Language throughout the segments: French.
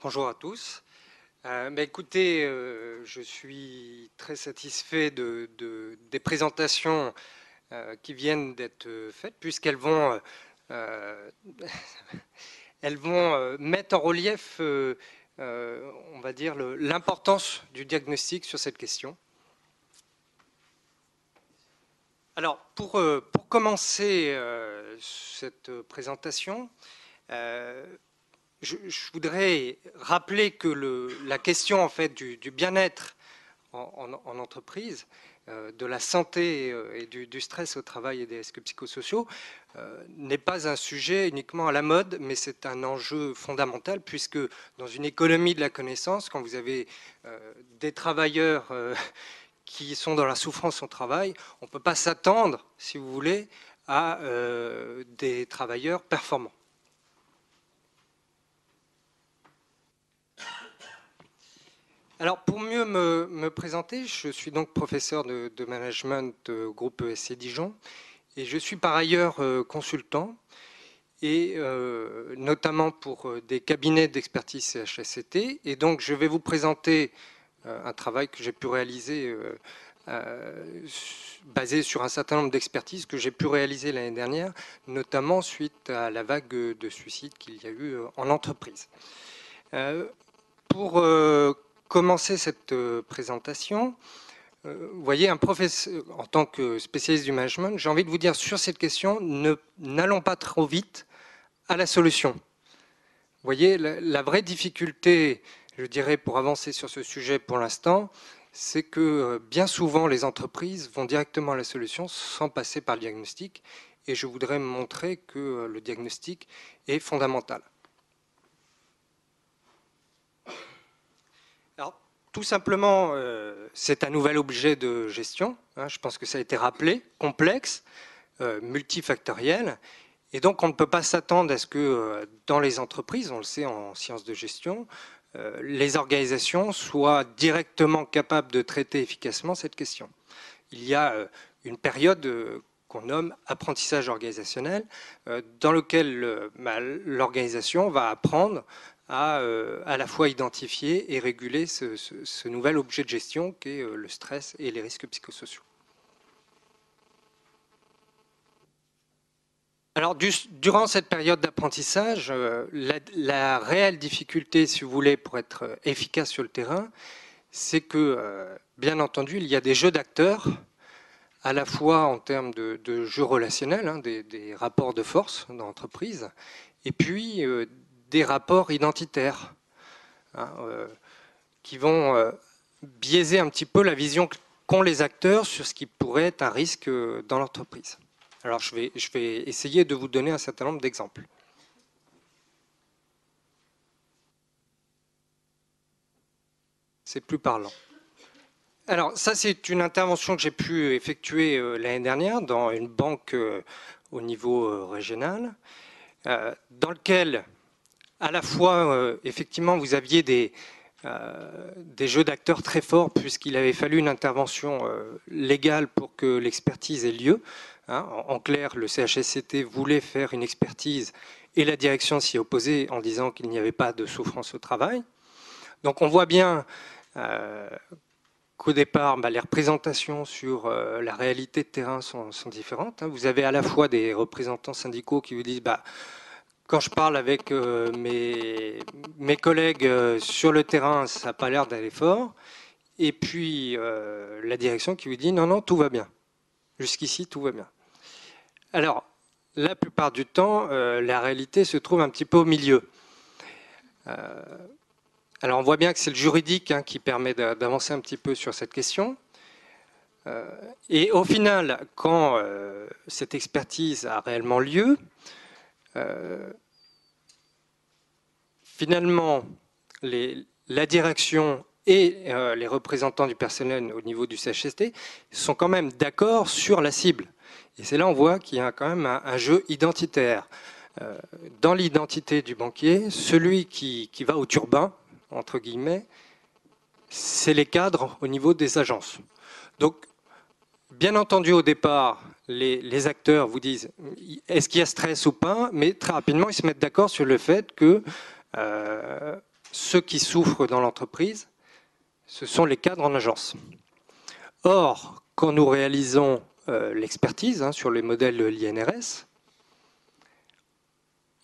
Bonjour à tous. Écoutez, je suis très satisfait des présentations qui viennent d'être faites, puisqu'elles vont, elles vont mettre en relief, on va dire, l'importance du diagnostic sur cette question. Alors, pour commencer cette présentation, je voudrais rappeler que la question en fait, du bien-être en entreprise, de la santé et du stress au travail et des risques psychosociaux n'est pas un sujet uniquement à la mode, mais c'est un enjeu fondamental, puisque dans une économie de la connaissance, quand vous avez des travailleurs qui sont dans la souffrance au travail, on ne peut pas s'attendre, si vous voulez, à des travailleurs performants. Alors, pour mieux me présenter, je suis donc professeur de management groupe ESC Dijon et je suis par ailleurs consultant et notamment pour des cabinets d'expertise CHSCT. Et donc, je vais vous présenter un travail que j'ai pu réaliser basé sur un certain nombre d'expertises que j'ai pu réaliser l'année dernière, notamment suite à la vague de suicides qu'il y a eu en entreprise. Pour commencer cette présentation, vous voyez, un professeur, en tant que spécialiste du management, j'ai envie de vous dire sur cette question, n'allons pas trop vite à la solution. Vous voyez, la vraie difficulté, je dirais, pour avancer sur ce sujet pour l'instant, c'est que bien souvent les entreprises vont directement à la solution sans passer par le diagnostic. Et je voudrais montrer que le diagnostic est fondamental. Alors, tout simplement, c'est un nouvel objet de gestion. Je pense que ça a été rappelé, complexe, multifactoriel. Et donc, on ne peut pas s'attendre à ce que dans les entreprises, on le sait en sciences de gestion, les organisations soient directement capables de traiter efficacement cette question. Il y a une période qu'on nomme apprentissage organisationnel, dans lequel l'organisation va apprendre à la fois identifier et réguler ce nouvel objet de gestion qu'est le stress et les risques psychosociaux. Alors, durant cette période d'apprentissage, la réelle difficulté, si vous voulez, pour être efficace sur le terrain, c'est que, bien entendu, il y a des jeux d'acteurs, à la fois en termes de jeux relationnels, des rapports de force dans l'entreprise, et puis des rapports identitaires qui vont biaiser un petit peu la vision qu'ont les acteurs sur ce qui pourrait être un risque dans l'entreprise. Alors je vais essayer de vous donner un certain nombre d'exemples. C'est plus parlant. Alors ça, c'est une intervention que j'ai pu effectuer l'année dernière dans une banque au niveau régional, dans lequel à la fois, effectivement, vous aviez des jeux d'acteurs très forts, puisqu'il avait fallu une intervention légale pour que l'expertise ait lieu. En clair, le CHSCT voulait faire une expertise et la direction s'y opposait en disant qu'il n'y avait pas de souffrance au travail. Donc on voit bien qu'au départ, les représentations sur la réalité de terrain sont différentes. Vous avez à la fois des représentants syndicaux qui vous disent quand je parle avec mes collègues sur le terrain, ça n'a pas l'air d'aller fort. Et puis la direction qui vous dit non, tout va bien. Jusqu'ici, tout va bien. Alors, la plupart du temps, la réalité se trouve un petit peu au milieu. Alors, on voit bien que c'est le juridique qui permet d'avancer un petit peu sur cette question. Et au final, quand cette expertise a réellement lieu, finalement, la direction et les représentants du personnel au niveau du CHSCT sont quand même d'accord sur la cible. Et c'est là on voit qu'il y a quand même un jeu identitaire. Dans l'identité du banquier, celui qui va au turbin, entre guillemets, c'est les cadres au niveau des agences. Donc, bien entendu, au départ, les acteurs vous disent est-ce qu'il y a stress ou pas, mais très rapidement, ils se mettent d'accord sur le fait que ceux qui souffrent dans l'entreprise, ce sont les cadres en agence. Or, quand nous réalisons l'expertise sur les modèles de l'INRS,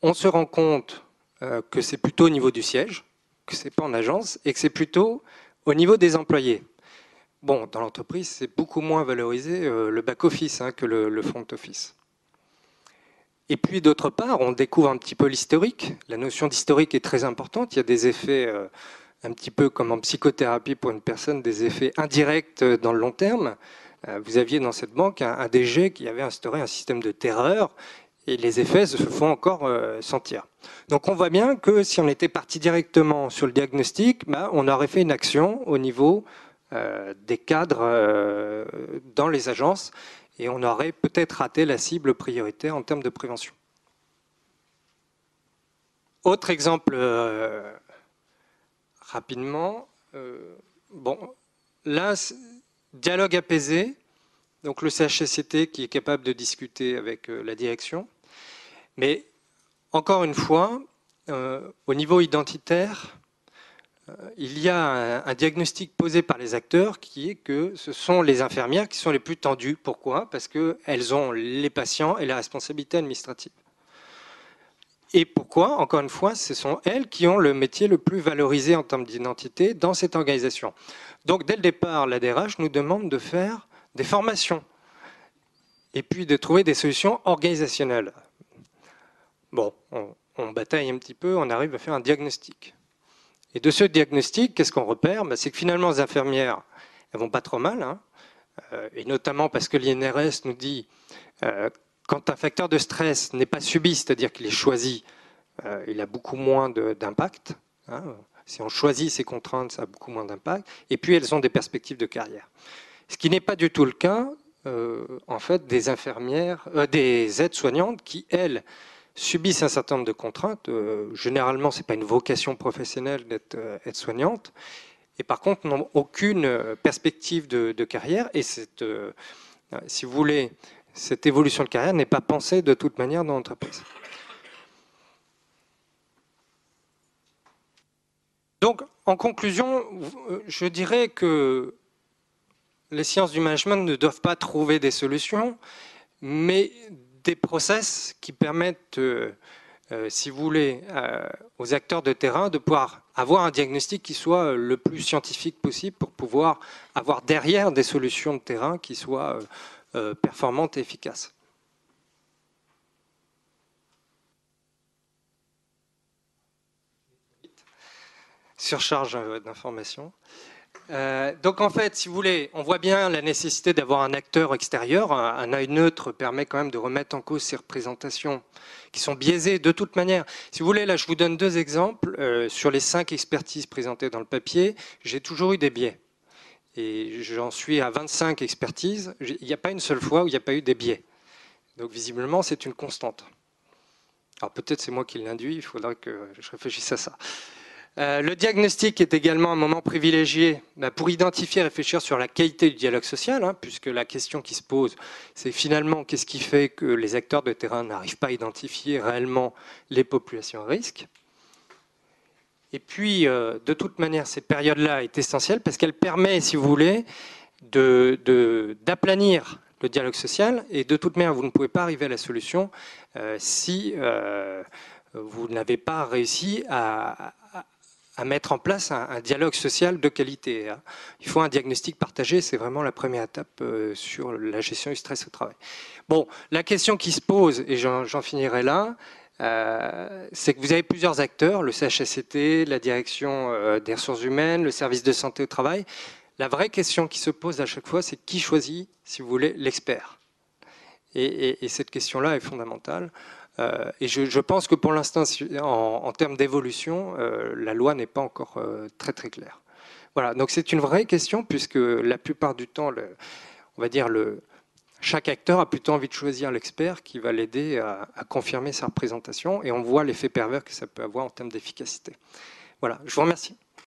on se rend compte que c'est plutôt au niveau du siège, que ce n'est pas en agence, et que c'est plutôt au niveau des employés. Bon, dans l'entreprise, c'est beaucoup moins valorisé le back-office que le front-office. Et puis, d'autre part, on découvre un petit peu l'historique. La notion d'historique est très importante. Il y a des effets, un petit peu comme en psychothérapie pour une personne, des effets indirects dans le long terme. Vous aviez dans cette banque un DG qui avait instauré un système de terreur, et les effets se font encore sentir. Donc on voit bien que si on était parti directement sur le diagnostic, on aurait fait une action au niveau des cadres dans les agences, et on aurait peut-être raté la cible prioritaire en termes de prévention. Autre exemple rapidement, bon, là, dialogue apaisé, donc le CHSCT qui est capable de discuter avec la direction, mais encore une fois, au niveau identitaire, il y a un diagnostic posé par les acteurs qui est que ce sont les infirmières qui sont les plus tendues. Pourquoi? Parce qu'elles ont les patients et la responsabilité administrative. Et pourquoi? Encore une fois, ce sont elles qui ont le métier le plus valorisé en termes d'identité dans cette organisation. Donc dès le départ, la DRH nous demande de faire des formations et puis de trouver des solutions organisationnelles. Bon, on bataille un petit peu, on arrive à faire un diagnostic. Et de ce diagnostic, qu'est-ce qu'on repère? C'est que finalement, les infirmières, elles vont pas trop mal, et notamment parce que l'INRS nous dit quand un facteur de stress n'est pas subi, c'est-à-dire qu'il est choisi, il a beaucoup moins d'impact. Si on choisit ces contraintes, ça a beaucoup moins d'impact. Et puis, elles ont des perspectives de carrière. Ce qui n'est pas du tout le cas, en fait, des infirmières, des aides-soignantes qui, elles, subissent un certain nombre de contraintes. Généralement, ce n'est pas une vocation professionnelle d'être aide-soignante. Et par contre, n'ont aucune perspective de carrière. Et si vous voulez, cette évolution de carrière n'est pas pensée de toute manière dans l'entreprise. Donc, en conclusion, je dirais que les sciences du management ne doivent pas trouver des solutions, mais des process qui permettent, si vous voulez, aux acteurs de terrain de pouvoir avoir un diagnostic qui soit le plus scientifique possible pour pouvoir avoir derrière des solutions de terrain qui soient performantes et efficaces. Surcharge d'informations. Donc en fait, si vous voulez, on voit bien la nécessité d'avoir un acteur extérieur. Un œil neutre permet quand même de remettre en cause ces représentations qui sont biaisées de toute manière. Si vous voulez, là je vous donne deux exemples. Sur les 5 expertises présentées dans le papier, j'ai toujours eu des biais. Et j'en suis à 25 expertises. Il n'y a pas une seule fois où il n'y a pas eu des biais. Donc visiblement, c'est une constante. Alors peut-être c'est moi qui l'induis, il faudra que je réfléchisse à ça. Le diagnostic est également un moment privilégié pour identifier et réfléchir sur la qualité du dialogue social, puisque la question qui se pose, c'est finalement qu'est-ce qui fait que les acteurs de terrain n'arrivent pas à identifier réellement les populations à risque. Et puis, de toute manière, cette période-là est essentielle parce qu'elle permet, si vous voulez, d'aplanir le dialogue social, et de toute manière, vous ne pouvez pas arriver à la solution si vous n'avez pas réussi à mettre en place un dialogue social de qualité. Il faut un diagnostic partagé, c'est vraiment la première étape sur la gestion du stress au travail. Bon, la question qui se pose, et j'en finirai là, c'est que vous avez plusieurs acteurs, le CHSCT, la direction des ressources humaines, le service de santé au travail. La vraie question qui se pose à chaque fois, c'est qui choisit, si vous voulez, l'expert. Et cette question-là est fondamentale. Et je pense que pour l'instant, en termes d'évolution, la loi n'est pas encore très très claire. Voilà, donc c'est une vraie question puisque la plupart du temps, on va dire chaque acteur a plutôt envie de choisir l'expert qui va l'aider à confirmer sa représentation, et on voit l'effet pervers que ça peut avoir en termes d'efficacité. Voilà, je vous remercie.